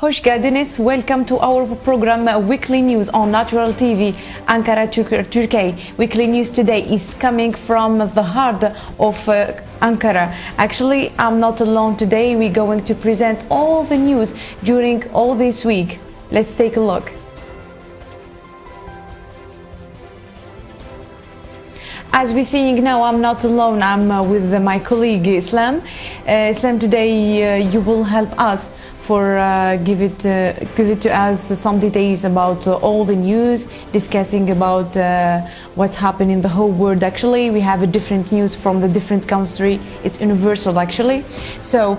Hoş geldiniz. Welcome to our program Weekly News on Natural TV, Ankara, Turkey. Weekly News today is coming from the heart of Ankara. Actually, I'm not alone today. We're going to present all the news during all this week. Let's take a look. As we're seeing now, I'm not alone. I'm with my colleague Islam. Islam, today you will help us for give it to us some details about all the news, discussing about what's happening in the whole world. Actually, we have a different news from the different country. It's universal actually. So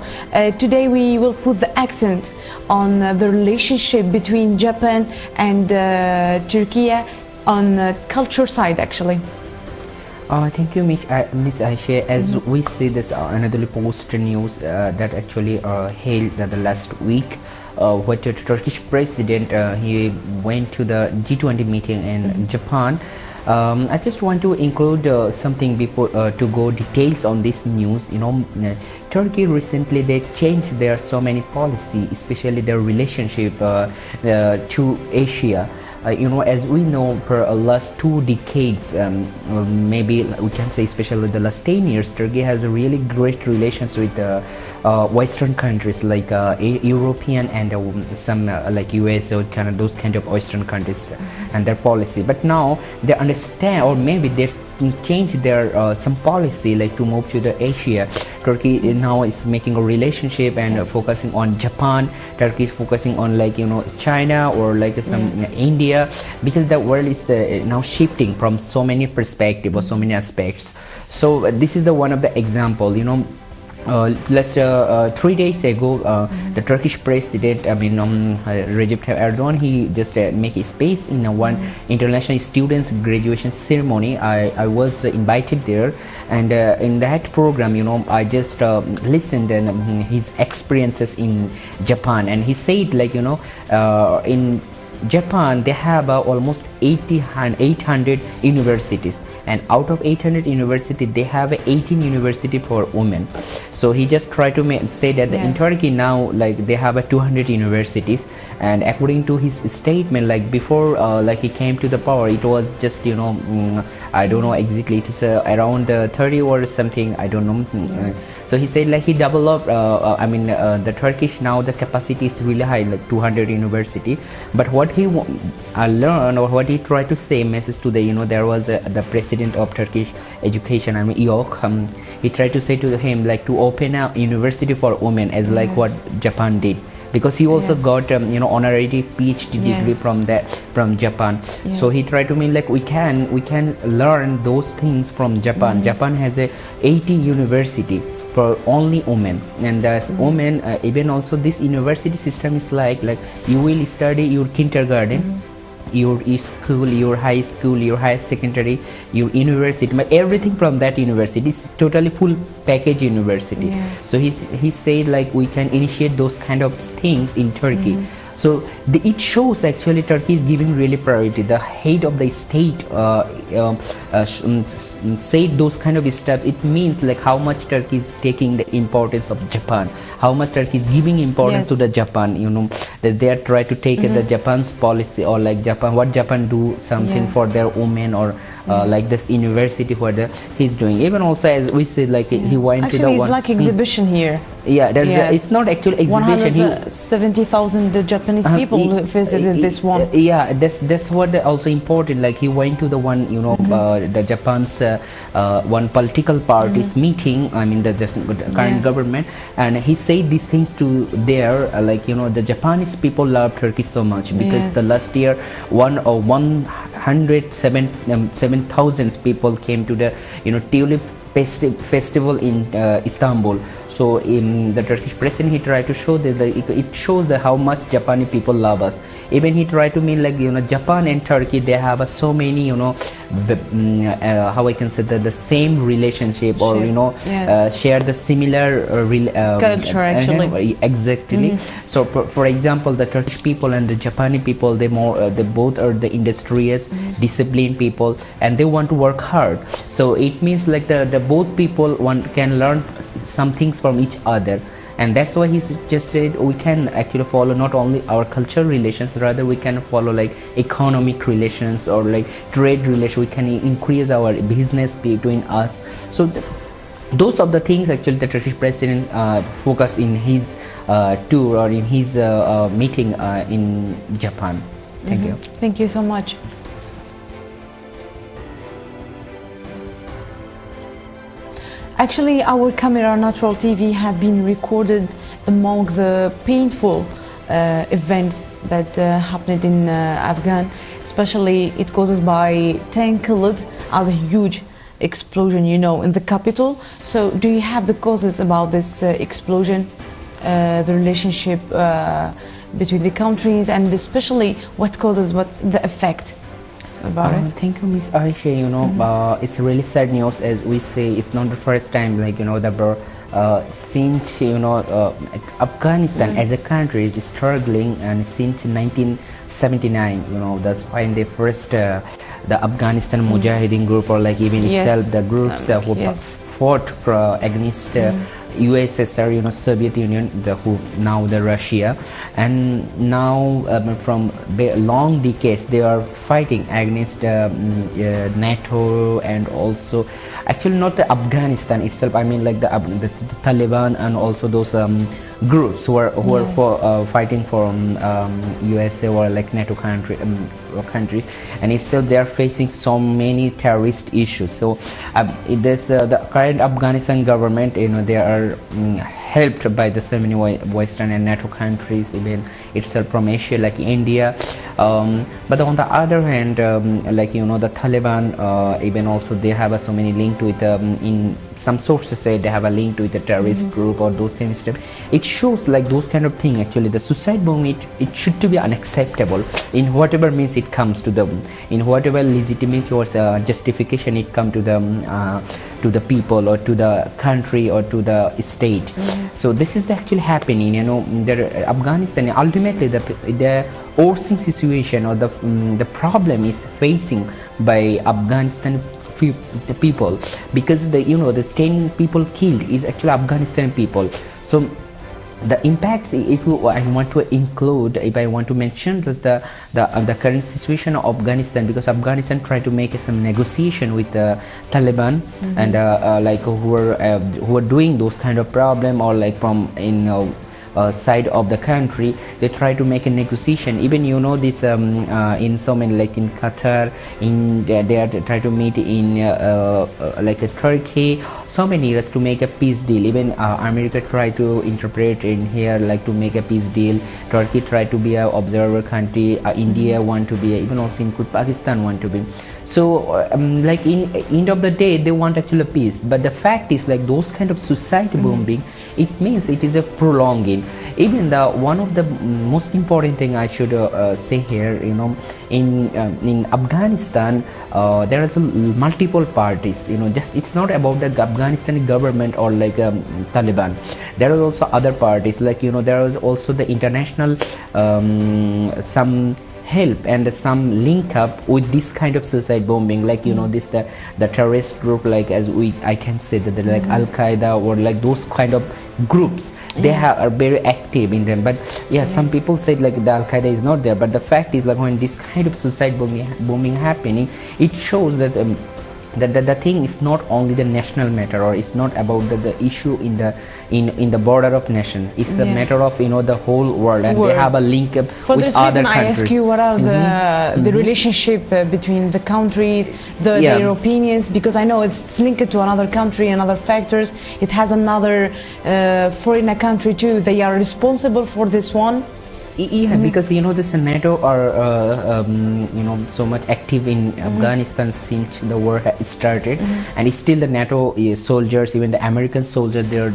today we will put the accent on the relationship between Japan and Turkey on culture side actually. Thank you, Miss Aisha. As we see this another post news that actually held the last week, where the Turkish president he went to the G20 meeting in Japan. I just want to include something before to go details on this news. Turkey recently they changed their so many policy, especially their relationship to Asia. As we know, for last 2 decades, maybe we can say especially the last 10 years, Turkey has a really great relations with Western countries like European and some like US or kind of those kind of Western countries and their policy. But now they understand, or maybe they change their some policy like to move to the Asia. Turkey now is making a relationship and focusing on Japan. Turkey is focusing on China or like some India, because the world is now shifting from so many perspectives or so many aspects. So this is the one of the example. 3 days ago, the Turkish president, Recep Tayyip Erdogan, he just make a space in one international students graduation ceremony. I was invited there, and in that program, I just listened and his experiences in Japan, and he said in Japan they have almost 800 universities, and out of 800 universities they have 18 university for women. So he just tried to say that in Turkey now they have 200 universities, and according to his statement, before he came to the power, it was just I don't know exactly, it's around 30 or something, I don't know. So he said he developed the Turkish now the capacity is really high, 200 university. But what he learned, or what he tried to say message to the there was the president of Turkish education, İOK, he tried to say to him to open a university for women as what Japan did, because he also got honorary PhD degree from Japan. So he tried to mean we can learn those things from Japan. Japan has a 80 university for only women, and as women even also this university system is like you will study your kindergarten, your school, your high school, your higher secondary, your university, but everything from that university is totally full package university. So he said we can initiate those kind of things in Turkey. So it shows actually Turkey is giving really priority. The head of the state said those kind of steps. It means how much Turkey is taking the importance of Japan, how much Turkey is giving importance to the Japan. That they are trying to take the Japan's policy, or Japan, what Japan do something for their women, or this university where he's doing. Even also as we said, he went actually, to the it's one exhibition here. It's not actually exhibition. 170,000 Japanese people visited this one. That's what also important. He went to the one the Japan's one political party's meeting. The current government, and he said these things to there. The Japanese people love Turkey so much, because the last year 107,000 people came to the tulip festival in Istanbul. So in the Turkish president, he tried to show that it shows how much Japanese people love us. Even he tried to mean Japan and Turkey, they have so many how I can say the same relationship, or share the similar culture actually. Exactly. So for example, the Turkish people and the Japanese people, they both are the industrious, disciplined people, and they want to work hard. So it means the both people can learn some things from each other. and that's why he suggested we can actually follow not only our cultural relations, rather we can follow like economic relations or like trade relations. We can increase our business between us. So those are the things actually the Turkish president focused in his tour or in his meeting in Japan. Thank you. Thank you so much. Actually, our camera Natural TV have been recorded among the painful events that happened in Afghan. Especially, it causes by 10 killed as a huge explosion, you know, in the capital. So, do you have the causes about this explosion, the relationship between the countries, and especially what's the effect about it? Thank you, Miss Aisha. You know, it's really sad news, as we say. It's not the first time, like, you know, since, you know, Afghanistan as a country is struggling, and since 1979, you know, that's when they first the Afghanistan Mujahideen group, or like even itself, the groups who fought against USSR, you know, Soviet Union, who now the Russia, and now from long decades they are fighting against NATO, and also actually not the Afghanistan itself. I mean like the Taliban, and also those groups who are fighting for USA or like NATO countries, and itself they are facing so many terrorist issues. So there's the current Afghanistan government, you know, they are helped by the so many Western and NATO countries, even itself from Asia like India. But on the other hand, like, you know, the Taliban, even also they have so many link to it. In some sources say they have a link to it, a terrorist group or those kind of stuff. It shows like those kind of thing. Actually, the suicide bombing, it should to be unacceptable in whatever means it comes to them, in whatever legitimacy or justification it come to the people or to the country or to the state. So this is actually happening, you know. Afghanistan ultimately the worsening situation or the problem is facing by Afghanistan the people, because the 10 people killed is actually Afghanistan people. So the impact, if I want to mention just the current situation of Afghanistan, because Afghanistan tried to make some negotiation with the Taliban, and like who are doing those kind of problem, or like from side of the country, they try to make a negotiation. Even, you know, this in so many, like in Qatar, they are try to meet in like a Turkey, so many years to make a peace deal. Even America try to interpret in here like to make a peace deal. Turkey try to be a observer country. India want to be, even also include Pakistan want to be. So like in end of the day they want actually peace, but the fact is like those kind of suicide bombing, it means it is a prolonging. Even the one of the most important thing I should say here, you know, in Afghanistan there is multiple parties, you know, just it's not about the Afghanistan government or like Taliban. There are also other parties, like, you know, there is also the international some help and some link up with this kind of suicide bombing, like, you know, this the terrorist group, like I can say that they're like Al Qaeda or like those kind of groups. They are very active in them. But some people say like the Al Qaeda is not there, but the fact is like when this kind of suicide bombing happening, it shows that the thing is not only the national matter, or it's not about the issue in the border of nation. It's a matter of, you know, the whole world, and they have a link up for with this other reason countries. I ask you, what are the relationship between the countries, their opinions, because I know it's linked to another country and other factors. It has another foreign country too. They are responsible for this one. Yeah, because, you know, this NATO are you know, so much active in Afghanistan since the war started, and still the NATO soldiers, even the American soldiers, they're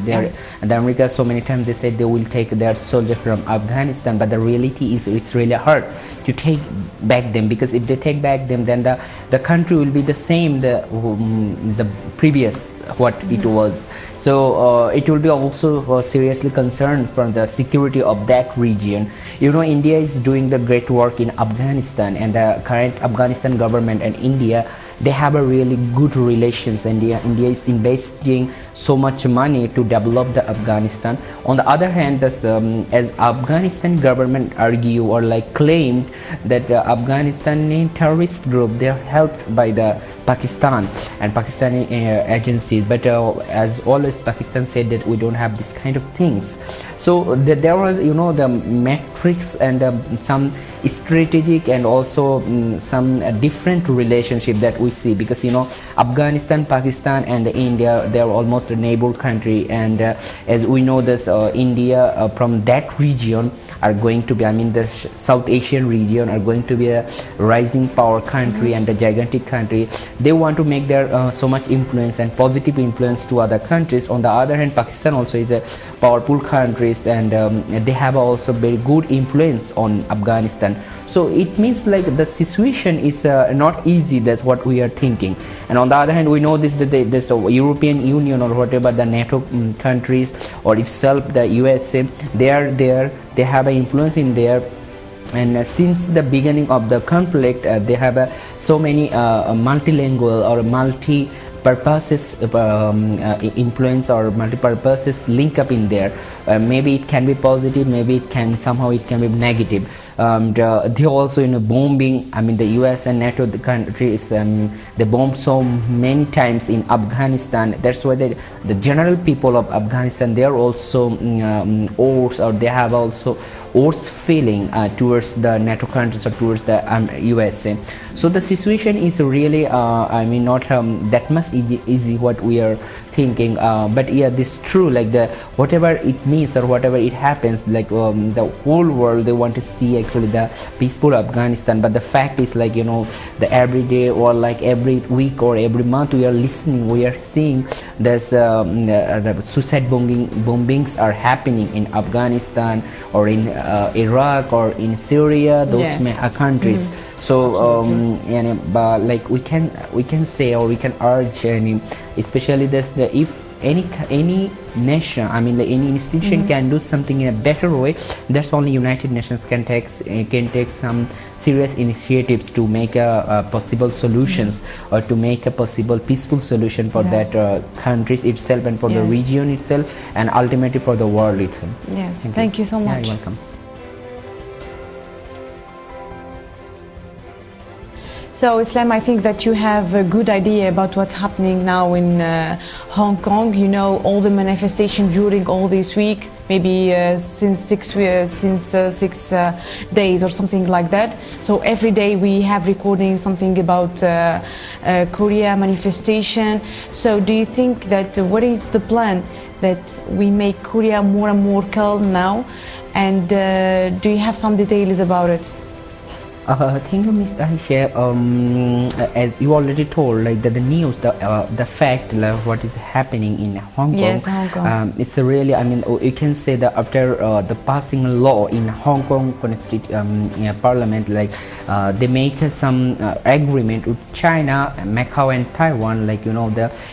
and the America so many times they said they will take their soldiers from Afghanistan, but the reality is it's really hard to take back them, because if they take back them, then the country will be the same the previous what it was. So it will be also seriously concerned from the security of that region. You know, India is doing the great work in Afghanistan, and the current Afghanistan government and India they have a really good relations. India is investing so much money to develop the Afghanistan. On the other hand, this, as Afghanistan government argue or like claimed that the Afghanistani terrorist group, they are helped by the Pakistan and Pakistani agencies, but as always Pakistan said that we don't have this kind of things. So there was, you know, the metrics and some strategic and also some different relationship that we see, because you know Afghanistan, Pakistan and India, they are almost a neighbor country, and as we know this India from that region are going to be, I mean the South Asian region are going to be a rising power country and a gigantic country. They want to make their so much influence and positive influence to other countries. On the other hand, Pakistan also is a powerful country, and they have also very good influence on Afghanistan. So it means like the situation is not easy. That's what we are thinking. And on the other hand, we know this, that this European Union or whatever the NATO countries or itself the USA, they are there, they have an influence in there. And since the beginning of the conflict, they have so many multilingual or multi-purposes influence or multi-purposes link up in there. Maybe it can be positive, maybe it can somehow it can be negative. They also, you know, bombing. I mean the US and NATO, the countries, they bombed so many times in Afghanistan. That's why the general people of Afghanistan, they are also odds, or they have also odds feeling towards the NATO countries or towards the USA. So the situation is really I mean not that much easy what we are thinking, but yeah, this is true, like the whatever it means or whatever it happens, like the whole world, they want to see actually the peaceful Afghanistan. But the fact is, like, you know, the every day or like every week or every month we are listening, we are seeing there's the suicide bombings are happening in Afghanistan or in Iraq or in Syria, those countries. So like we can say, or we can urge, especially this, if any nation, I mean like any institution can do something in a better way, that's only United Nations can take some serious initiatives to make a possible solutions or to make a possible peaceful solution for that countries itself and for the region itself and ultimately for the world itself. Yes, thank you so much. You're welcome. So Islam, I think that you have a good idea about what's happening now in Hong Kong. You know, all the manifestation during all this week, maybe since 6 days or something like that. So every day we have recording something about Korea manifestation. So do you think that what is the plan that we make Korea more and more calm now? And do you have some details about it? Thank you, Ms. Aisha. As you already told, like the news, the fact, like what is happening in Hong Kong. Yes, Hong Kong. It's a really, I mean, you can say that after the passing law in Hong Kong Parliament, like they make some agreement with China, Macau, and Taiwan. Like, you know,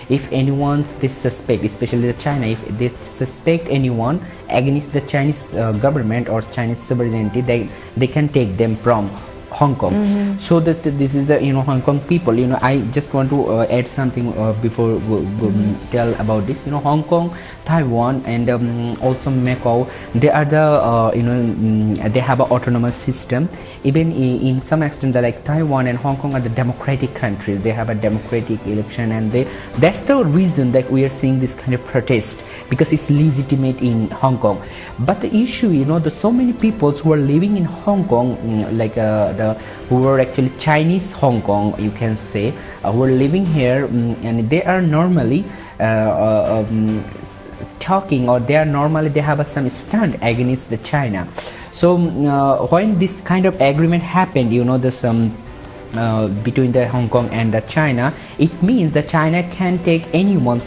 if anyone they suspect, especially the China, if they suspect anyone against the Chinese government or Chinese sovereignty, they can take them from Hong Kong. So that this is the, you know, Hong Kong people, you know, I just want to add something before tell about this. You know, Hong Kong, Taiwan, and also Macau, they are the you know, they have an autonomous system. Even in some extent, like Taiwan and Hong Kong are the democratic countries. They have a democratic election, and that's the reason that we are seeing this kind of protest, because it's legitimate in Hong Kong. But the issue, you know, there's so many people who are living in Hong Kong, like who were actually Chinese Hong Kong, you can say, who are living here, and they are normally talking, or they have some stand against the China. So when this kind of agreement happened, you know, this between the Hong Kong and the China, it means that China can take anyone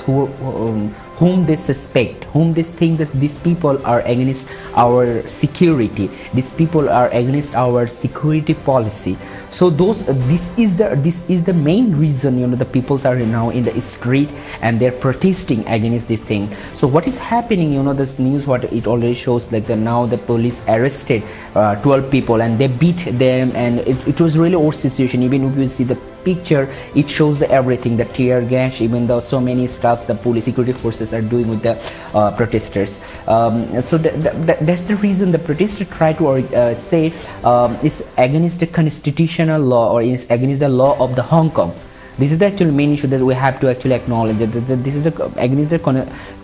whom they suspect, whom they think that these people are against our security, these people are against our security policy. So this is the main reason, you know, the peoples are now in the street and they're protesting against this thing. So what is happening, you know, this news, what it already shows, like now the police arrested 12 people and they beat them, and it was really old situation. Even if you see the picture, it shows the everything, the tear gas, even though so many stuff the police security forces are doing with the protesters. So that's the reason the protesters try to say it's against the constitutional law, or it's against the law of the Hong Kong. This is the actual main issue that we have to actually acknowledge, that this is against the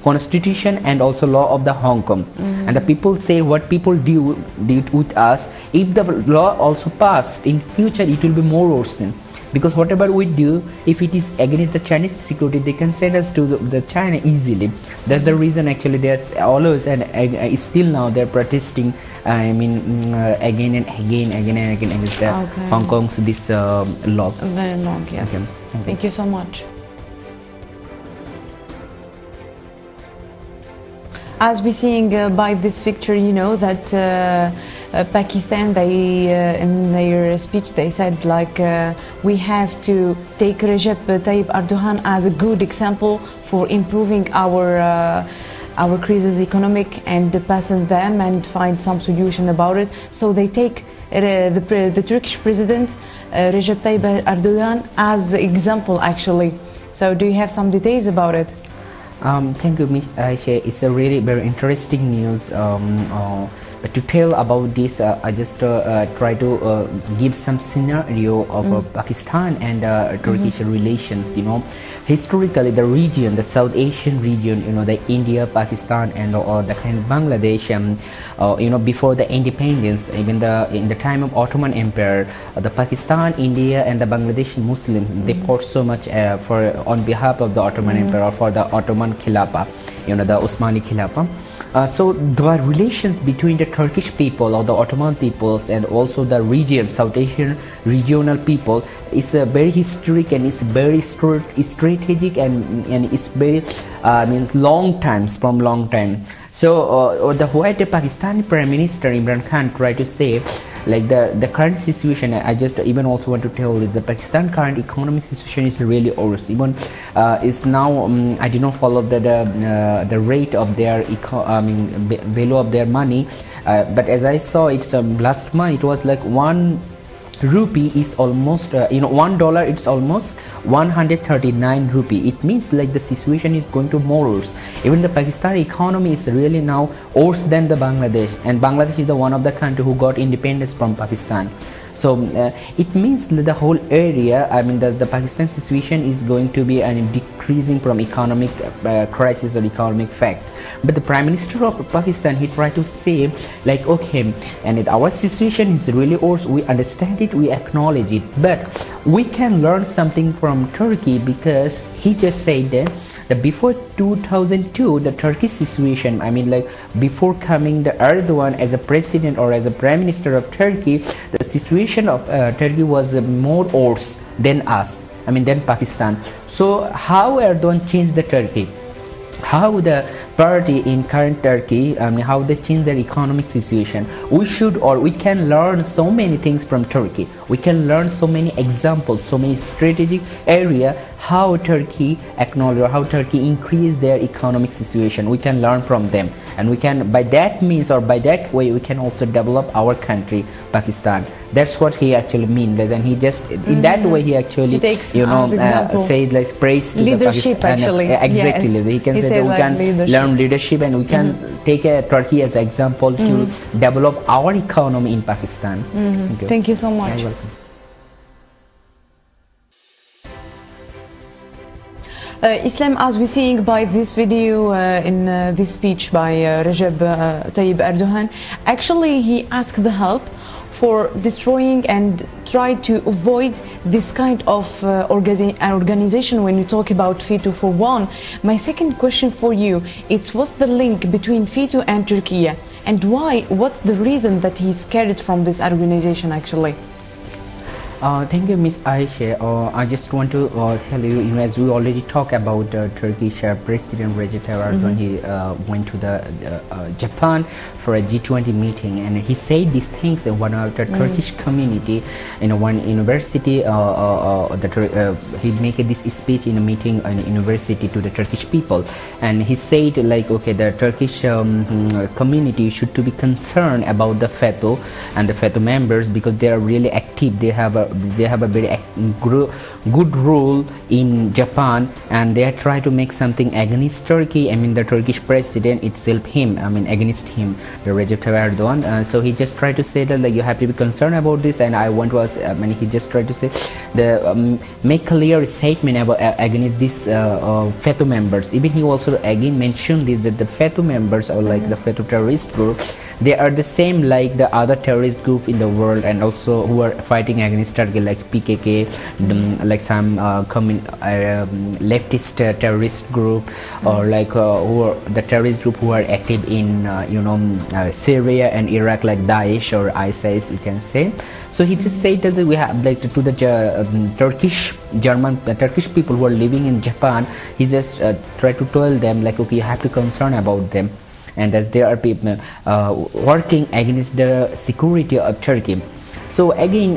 constitution and also law of the Hong Kong. And the people say what people did with us, if the law also passed in future, it will be more worsen. Because whatever we do, if it is against the Chinese security, they can send us to the China easily. That's the reason actually there's always and still now they're protesting. Again and again against the Hong Kong's this law. Very long, yes. Okay. Thank you so much. As we're seeing by this picture, you know that Pakistan, they in their speech they said like we have to take Recep Tayyip Erdogan as a good example for improving our crisis economic and passing them and find some solution about it. So they take the Turkish president Recep Tayyip Erdogan as the example actually. So do you have some details about it? Thank you, Ms. Aisha. It's a really very interesting news. But to tell about this, I just try to give some scenario of Pakistan and Turkish relations. You know, historically the region, the South Asian region, you know, the India, Pakistan, and the kind of Bangladesh. You know, before the independence, even in the time of Ottoman Empire, the Pakistan, India, and the Bangladeshi Muslims they fought so much on behalf of the Ottoman Empire, or for the Ottoman Khilafah, you know, the Osmani Khilafah. So the relations between the Turkish people or the Ottoman peoples and also the region, South Asian regional people, is very historic and it's very strategic and it's very means long times from long time. So the white Pakistani Prime Minister Imran Khan tried to say like the current situation. I just even also want to tell you the Pakistan current economic situation is really worse. Even is now I did not follow the rate of their value of their money, but as I saw it's last month it was like 1 rupee is almost $1 it's almost 139 rupee. It means like the situation is going to more worse. Even the Pakistan economy is really now worse than the Bangladesh, and Bangladesh is the one of the country who got independence from Pakistan. So it means that the whole area, the Pakistan situation is going to be decreasing from economic crisis or economic fact. But the Prime Minister of Pakistan, he tried to say like, okay, and our situation is really worse, we understand it, we acknowledge it, but we can learn something from Turkey, because he just said that before 2002 the Turkish situation, before coming the Erdogan as a president or as a prime minister of Turkey, the situation of Turkey was more worse than us, than Pakistan. So how Erdogan changed the Turkey, how the party in current Turkey, how they change their economic situation. We can learn so many things from Turkey. We can learn so many examples, so many strategic area, how Turkey acknowledge or how Turkey increase their economic situation. We can learn from them, and we can, by that means or by that way, we can also develop our country, Pakistan. That's what he actually means, and he just in that way he actually said like praise to leadership, the Pakistan. Actually, exactly. Yes. He can he say that we like can leadership. learn leadership, and we can take Turkey as an example to develop our economy in Pakistan. Thank you so much. You're welcome. Islam, as we're seeing by this video in this speech by Recep Tayyip Erdogan, actually he asked the help for destroying and try to avoid this kind of organization when you talk about F2 for one. My second question for you, what's the link between F2 and Turkey, and why? What's the reason that he's scared from this organization actually? Thank you, Ms. Aisha. I just want to tell you, as we already talked about Turkish President Recep Tayyip Erdogan, he went to the Japan for a G20 meeting, and he said these things in one of the Turkish community in one university. He made this speech in a meeting in a university to the Turkish people, and he said like, okay, the Turkish community should to be concerned about the FETÖ and the FETÖ members, because they are really active. They have a very good rule in Japan, and they try to make something against Turkey. I mean, the Turkish president itself, against him, the Recep Tayyip Erdogan. So he just tried to say that, like, you have to be concerned about this, and I want to ask. He just tried to say make clear statement about against these FETÖ members. Even he also again mentioned this, that the FETÖ members, or like the FETÖ terrorist group, they are the same like the other terrorist group in the world, and also who are fighting against Turkey, like PKK, like some leftist terrorist group, or like who are the terrorist group who are active in Syria and Iraq, like Daesh or ISIS, we can say. So he just said that we have, like, to the Turkish people who are living in Japan, he just tried to tell them, like, okay, you have to concern about them, and that there are people working against the security of Turkey. So again,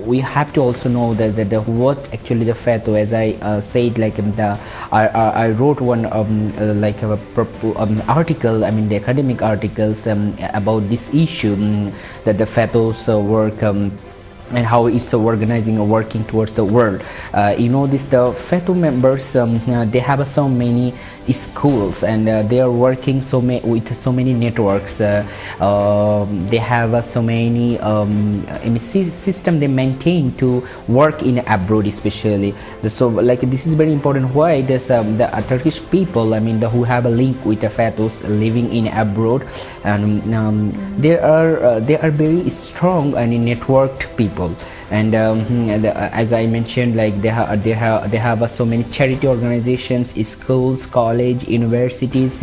we have to also know that what actually the FETÖ, as I said, like I wrote one article, the academic articles about this issue, that the FETÖ's work and how it's organizing or working towards the world. The FETÖ members, they have so many schools, and they are working with so many networks. They have so many system they maintain to work in abroad, especially. So, like, this is very important. Why the Turkish people, who have a link with the FETÖs living in abroad, and they are very strong and networked people. And as I mentioned, like they have so many charity organizations, schools, college, universities.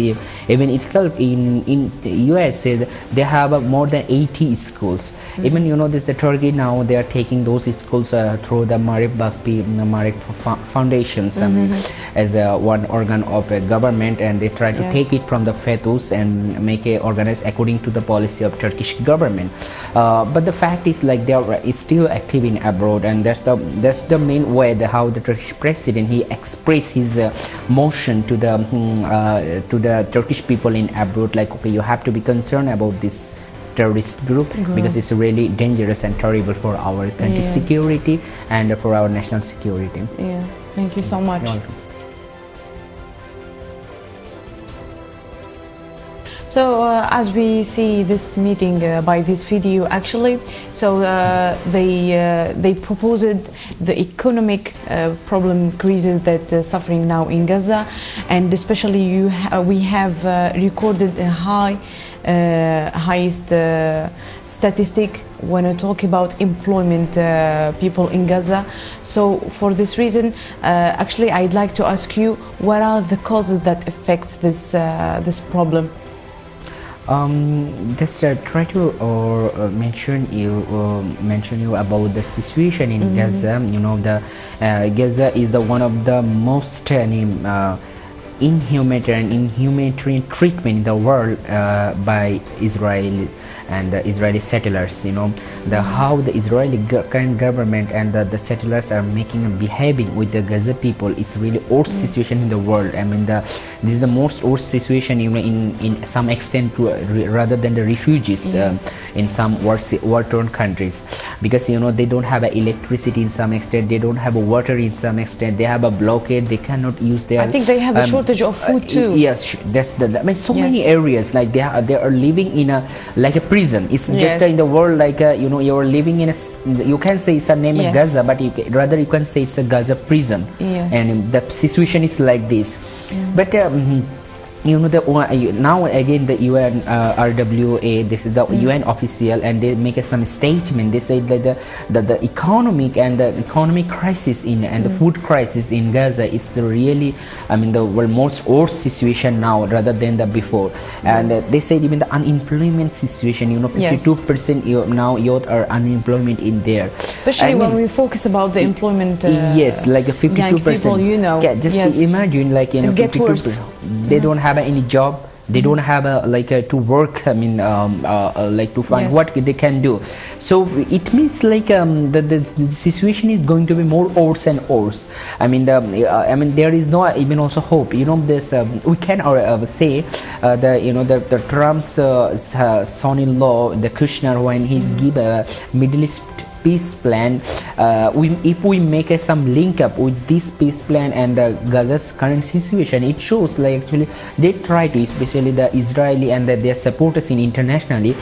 Even itself in the US, they have more than 80 schools. Even the Turkey now, they are taking those schools through the Marek Foundations as one organ of a government, and they try to take it from the FETÖs and make it organized according to the policy of Turkish government. But the fact is, like, they are still active in abroad, and that's the main way how the Turkish president, he expressed his motion to the Turkish people in abroad, like, okay, you have to be concerned about this terrorist group, because it's really dangerous and terrible for our country's security and for our national security. Yes, thank you so much. So as we see this meeting by this video, actually, so they proposed the economic problem crisis that suffering now in Gaza, and especially we have recorded a highest statistic when I talk about employment people in Gaza. So for this reason, actually, I'd like to ask you, what are the causes that affects this problem? Just try to mention you about the situation in Gaza. Gaza is the one of the most inhumanitarian treatment in the world by Israel and the Israeli settlers. How the Israeli current government and the settlers are behaving with the Gaza people is really worst situation in the world. this is the most worst situation in some extent rather than the refugees in some war-torn countries, because they don't have electricity in some extent, they don't have water in some extent, they have a blockade, they cannot use their. I think they have a shortage of food too. Yes, that's so many areas, like they are living in a prison. It's just in the world, like you're living in you can say it's a name of Gaza, but you can say it's a Gaza prison. And the situation is like this. But now again the UN RWA, this is the UN official, and they make some statement. They say that the economic crisis and the food crisis in Gaza, it's really the most worst situation now rather than the before. And they said even the unemployment situation, 52% now youth are unemployment in there, especially when we focus about the employment. Yes, like 52%. People, just imagine, like 52%. They don't have any job, they don't have to work, like to find what they can do. So it means like the situation is going to be more worse and worse. There is no even also hope. This we can say the Trump's son-in-law, the Kushner, when he give a Middle East peace plan, if we make some link up with this peace plan and the Gaza's current situation, it shows like actually they try to, especially the Israeli and their supporters in internationally,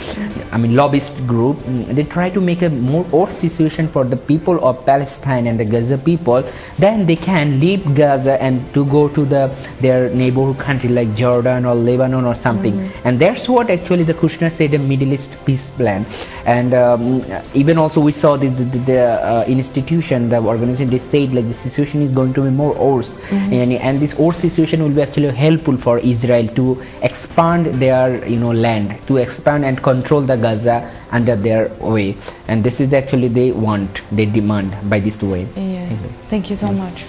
I mean lobbyist group, they try to make a more worse situation for the people of Palestine and the Gaza people. Then they can leave Gaza and to go to their neighborhood country like Jordan or Lebanon or something. And that's what actually the Kushner said, the Middle East peace plan. And even also we saw this the institution, the organization, they said like the situation is going to be more worse, and this worse situation will be actually helpful for Israel to expand their land, to expand and control the Gaza under their way. And this is actually they demand by this way. Yeah. Thank you so much.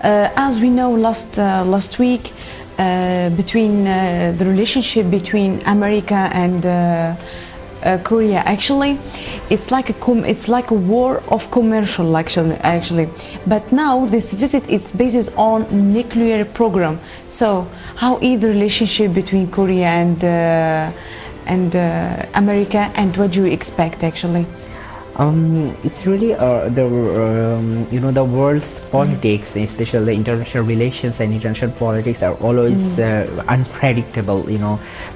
As we know, last week, between the relationship between America and Korea, actually, it's like a war of commercial, actually. But now this visit is based on nuclear program. So how is the relationship between Korea and America, and what do you expect actually? It's really the world's politics, especially the international relations and international politics, are always unpredictable,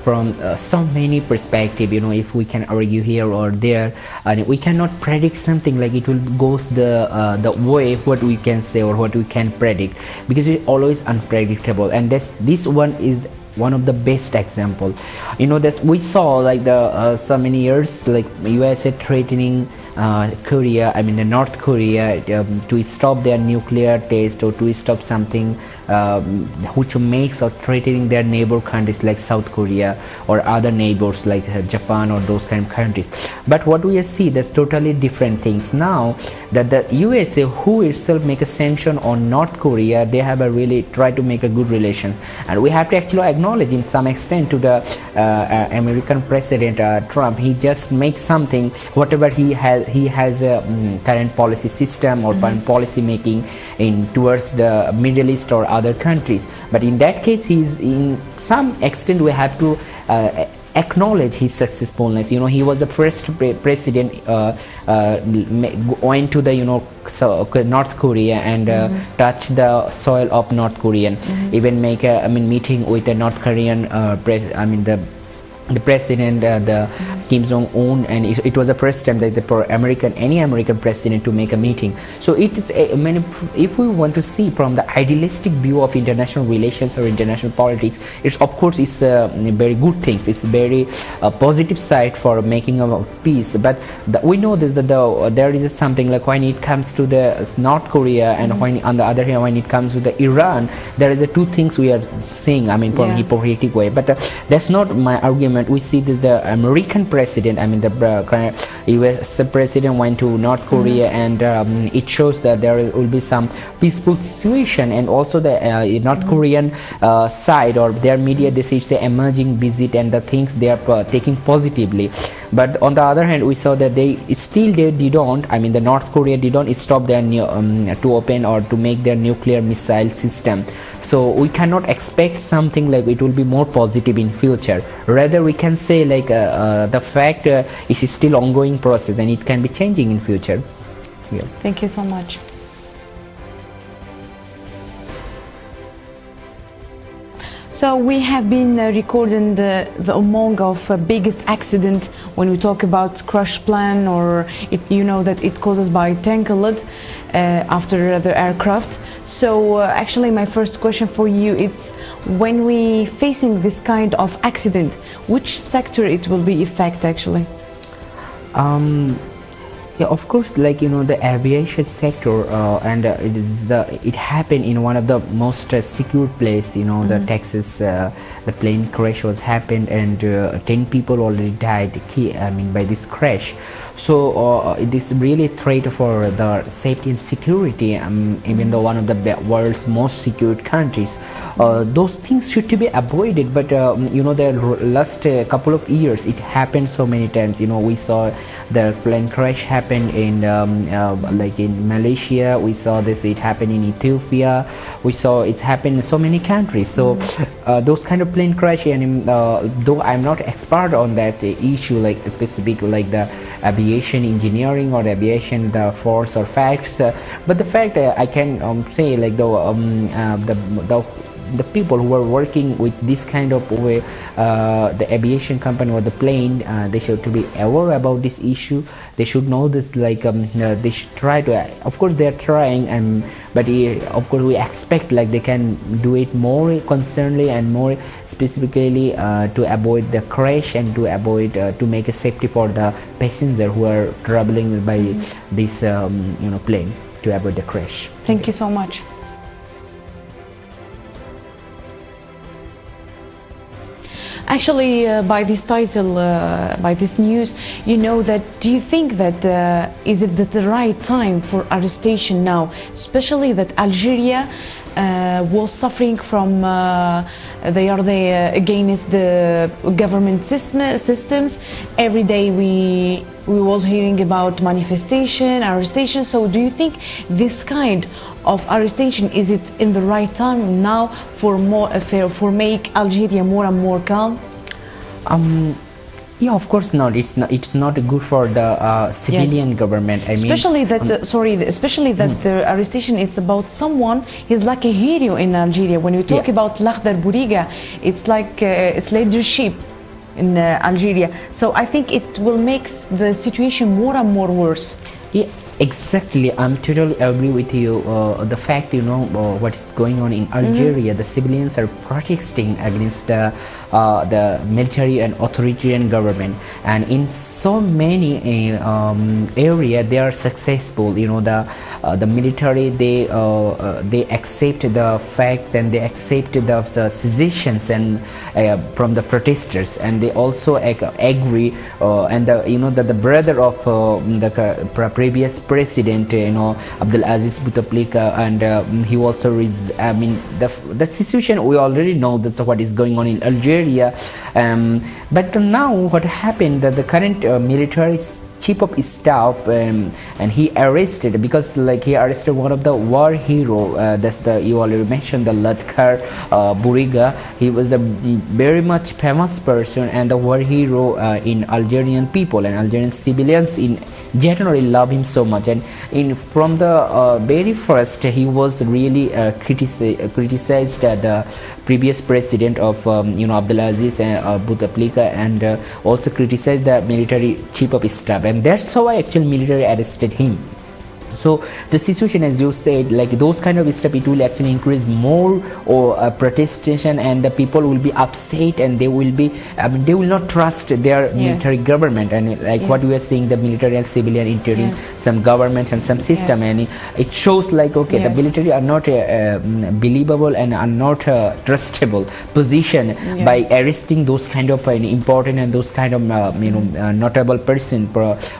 from so many perspectives. If we can argue here or there, and we cannot predict something like it will go the way what we can say or what we can predict, because it's always unpredictable. And this one is one of the best example. That we saw like so many years like USA threatening Korea, I mean the North Korea, to stop their nuclear test or to stop something which makes or threatening their neighbor countries like South Korea or other neighbors like Japan or those kind of countries. But what we see, there's totally different things now, that the USA, who itself make a sanction on North Korea, they have really tried to make a good relation. And we have to actually acknowledge in some extent to the American President Trump. He just makes something, whatever he has a current policy system or current policy making in towards the Middle East or other countries. But in that case, he's in some extent we have to acknowledge his successfulness. He was the first president went to the North Korea and touch the soil of North Korean, even make a meeting with the North Korean the president, the Kim Jong-un, and it was the first time that any American president to make a meeting. So it is if we want to see from the idealistic view of international relations or international politics, it's of course it's a very good thing. It's very positive side for making a peace. But we know this that there is something like when it comes to the North Korea and when on the other hand when it comes to the Iran, there is two things we are seeing. From hypocritical way. But that's not my argument. We see this the American president, the US president went to North Korea, and it shows that there will be some peaceful situation. And also the North Korean side or their media, they say it's the emerging visit and the things they are taking positively. But on the other hand, we saw that the North Korea didn't stop their to open or to make their nuclear missile system. So we cannot expect something like it will be more positive in future. Rather, we can say like the fact is still ongoing process and it can be changing in future. Yeah. Thank you so much. So we have been recording the among of biggest accident when we talk about crash plan, or that it causes by tanker after the aircraft. So actually my first question for you is, when we facing this kind of accident, which sector it will be affect actually? Yeah, of course, like the aviation sector, and it happened in one of the most secure place. The Texas, the plane crash was happened, and 10 people already died. By this crash. So it is really threat for the safety and security. Even though one of the world's most secured countries, those things should to be avoided. But the last couple of years, it happened so many times. We saw the plane crash happen happened in like in Malaysia. We saw this, it happened in Ethiopia. We saw it happen in so many countries. So those kind of plane crash, and though I'm not expert on that issue, like specific like the aviation engineering or aviation the force or facts, but the fact I can say like the people who are working with this kind of way, the aviation company or the plane, they should to be aware about this issue. They should know this, like they should try to, of course they are trying, but of course we expect like they can do it more concernedly and more specifically to avoid the crash and to avoid to make a safety for the passenger who are traveling by this plane, to avoid the crash. Thank you so much. Actually, by this title, by this news, you know that, do you think that is it the right time for arrestation now, especially that Algeria was suffering from they are against the government systems. Every day we was hearing about manifestation, arrestation. So do you think this kind of arrestation, is it in the right time now for make Algeria more and more calm? Yeah, of course not. It's not good for the civilian government. Especially that the arrestation, it's about someone. He's like a hero in Algeria. When you talk about Lakhdar Bouriga, it's like it's leadership in Algeria. So I think it will make the situation more and more worse. Yeah, exactly. I'm totally agree with you. The fact, what is going on in Algeria, the civilians are protesting against the military and authoritarian government, and in so many area they are successful. The military, they accept the facts and they accept the suggestions and from the protesters, and they also agree. And the brother of the previous president, Abdulaziz Bouteflika, and he also the situation we already know. That's what is going on in Algeria. But now what happened, that the current military chief of staff, and he arrested, because he arrested one of the war hero, you already mentioned, the Lakhdar Bouriga. He was the very much famous person and the war hero in Algerian people, and Algerian civilians in generally love him so much. And from the very first, he was really criticized the previous president of Abdulaziz Bouteflika, and also criticized the military chief of staff, and that's how actually military arrested him. So the situation, as you said, like those kind of stuff, it will actually increase more protestation, and the people will be upset, and they will be, they will not trust their military government, and what we are seeing, the military and civilian entering some government and some system, and it shows like, okay, the military are not believable and are not trustable position by arresting those kind of important and those kind of notable person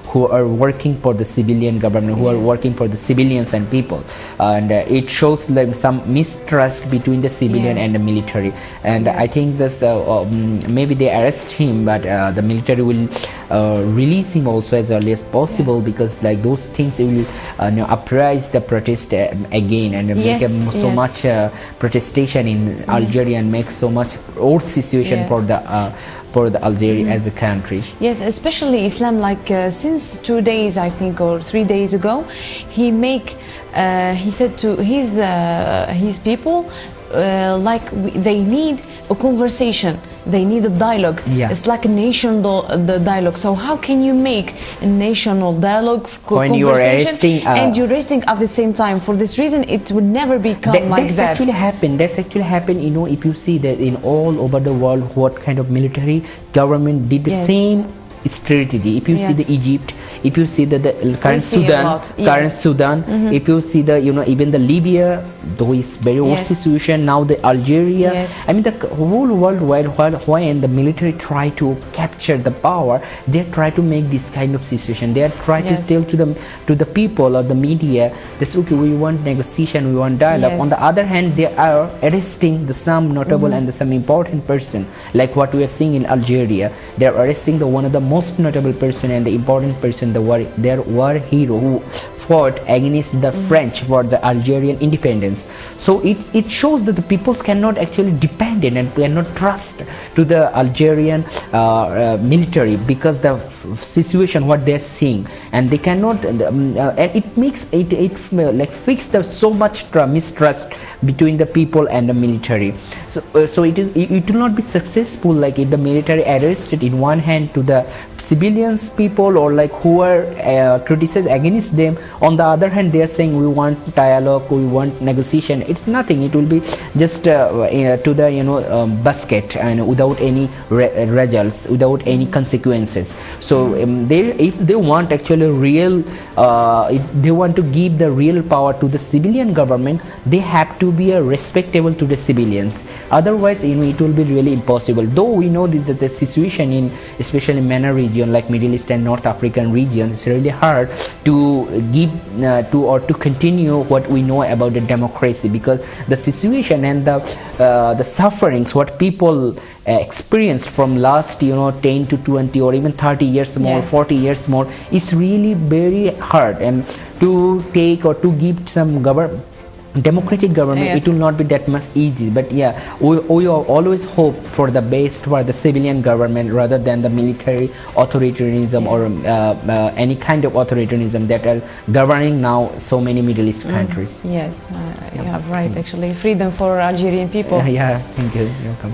who are working for the civilian government, who are working for the civilians and people, and it shows like some mistrust between the civilian and the military. And I think this maybe they arrest him, but the military will release him also as early as possible, because like those things will uprise the protest again, and make so much protestation in Algeria, and make so much worse situation for the Algeria as a country. Yes, especially Islam, like since 2 days, I think, or 3 days ago, he said to his people, they need a conversation, they need a dialogue. It's like a national dialogue. So how can you make a national dialogue when you are arresting and you're arresting at the same time? For this reason, it would never become like that. That's actually happened. If you see that in all over the world, what kind of military government did the same strategy. If you see the Egypt, if you see the current Sudan, if you see the even the Libya, though it's very worse situation now, the Algeria, I mean the whole world wide, when the military try to capture the power, they try to make this kind of situation. They are trying to tell to the people or the media, this okay, we want negotiation, we want dialogue. On the other hand, they are arresting some notable and some important person, like what we are seeing in Algeria. They are arresting one of the most notable person and the important person, their war hero who fought against the French for the Algerian independence. So it shows that the peoples cannot actually depend in and cannot trust to the Algerian military, because the situation what they're seeing, and they cannot and it makes it like fix the so much mistrust between the people and the military. So it will not be successful like if the military arrested in one hand to the civilians people, or like who are criticized against them. On the other hand, they are saying we want dialogue, we want negotiation. It's nothing. It will be just to the basket, and without any results, without any consequences. So if they want actually real, they want to give the real power to the civilian government, they have to be respectable to the civilians. Otherwise, it will be really impossible. Though we know this, that the situation in especially MENA region, like Middle East and North African region, it's really hard to give to continue what we know about the democracy, because the situation and the sufferings what people experienced from last 10 to 20 or even 30 years more, Yes. 40 years more, is really very hard, and to take or to give some democratic government, Yes. it will not be that much easy. But yeah, we always hope for the best for the civilian government rather than the military authoritarianism or any kind of authoritarianism that are governing now so many Middle East countries. Yes, you have right. Actually, freedom for Algerian people. Yeah, thank you. You're welcome.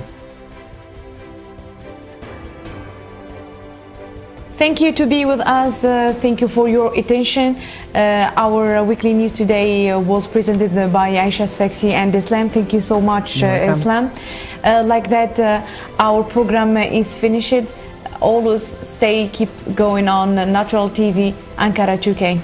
Thank you to be with us. Thank you for your attention. Our weekly news today was presented by Aisha Sfaxi and Islam. Thank you so much, You're welcome. Islam. Like that, our program is finished. Always keep going on Natural TV, Ankara, Turkey.